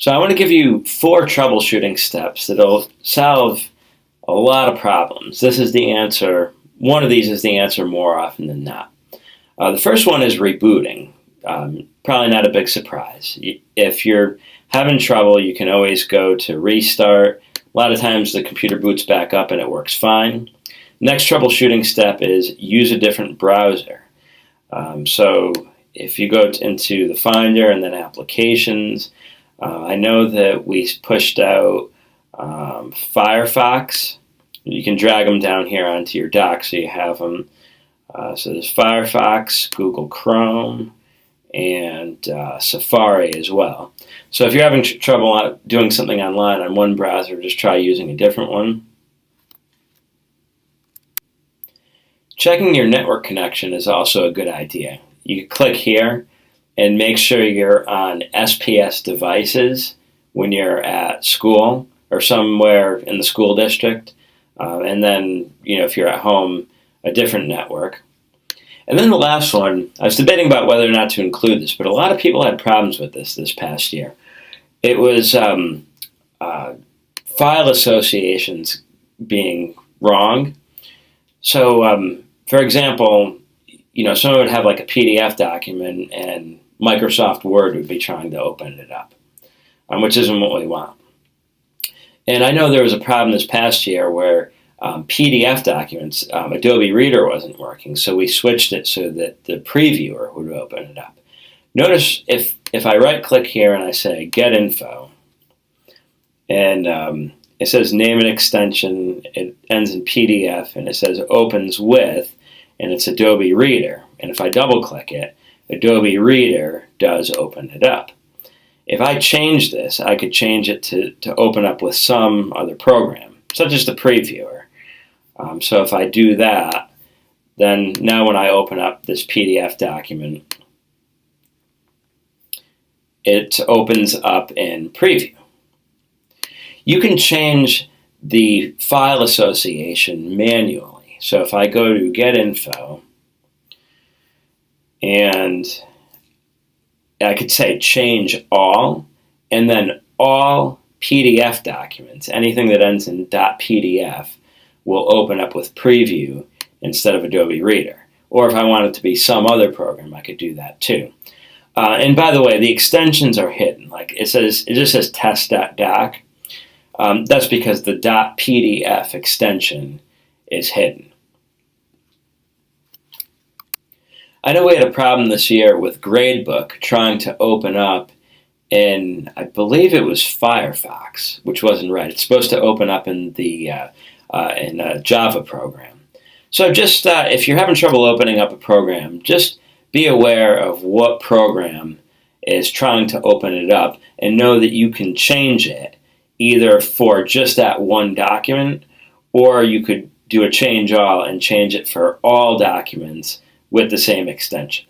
So I want to give you 4 troubleshooting steps that'll solve a lot of problems. This is the answer. One of these is the answer more often than not. The first one is rebooting. Probably not a big surprise. If you're having trouble, you can always go to restart. A lot of times the computer boots back up and it works fine. Next troubleshooting step is use a different browser. So if you go into the Finder and then Applications, I know that we pushed out Firefox. You can drag them down here onto your dock so you have them. So there's Firefox, Google Chrome, and Safari as well. So if you're having trouble doing something online on one browser, just try using a different one. Checking your network connection is also a good idea. You click here and make sure you're on SPS devices when you're at school or somewhere in the school district. And then, if you're at home, a different network. And then the last one, I was debating about whether or not to include this, but a lot of people had problems with this past year. It was file associations being wrong. So, for example, someone would have like a PDF document and Microsoft Word would be trying to open it up, which isn't what we want. And I know there was a problem this past year where PDF documents, Adobe Reader wasn't working, so we switched it so that the previewer would open it up. Notice if I right-click here and I say Get Info, and it says name and extension, it ends in PDF, and it says Opens With, and it's Adobe Reader. And if I double-click it, Adobe Reader does open it up. If I change this, I could change it to open up with some other program, such as the previewer. So if I do that, then now when I open up this PDF document, it opens up in Preview. You can change the file association manually. So if I go to Get Info, and I could say Change All, and then all PDF documents, anything that ends in .pdf, will open up with Preview instead of Adobe Reader. Or if I want it to be some other program, I could do that too. And by the way, the extensions are hidden. Like it just says test.doc. That's because the .pdf extension is hidden. I know we had a problem this year with Gradebook trying to open up in, I believe it was Firefox, which wasn't right. It's supposed to open up in the in a Java program. So just if you're having trouble opening up a program, just be aware of what program is trying to open it up and know that you can change it either for just that one document, or you could do a change all and change it for all documents with the same extension.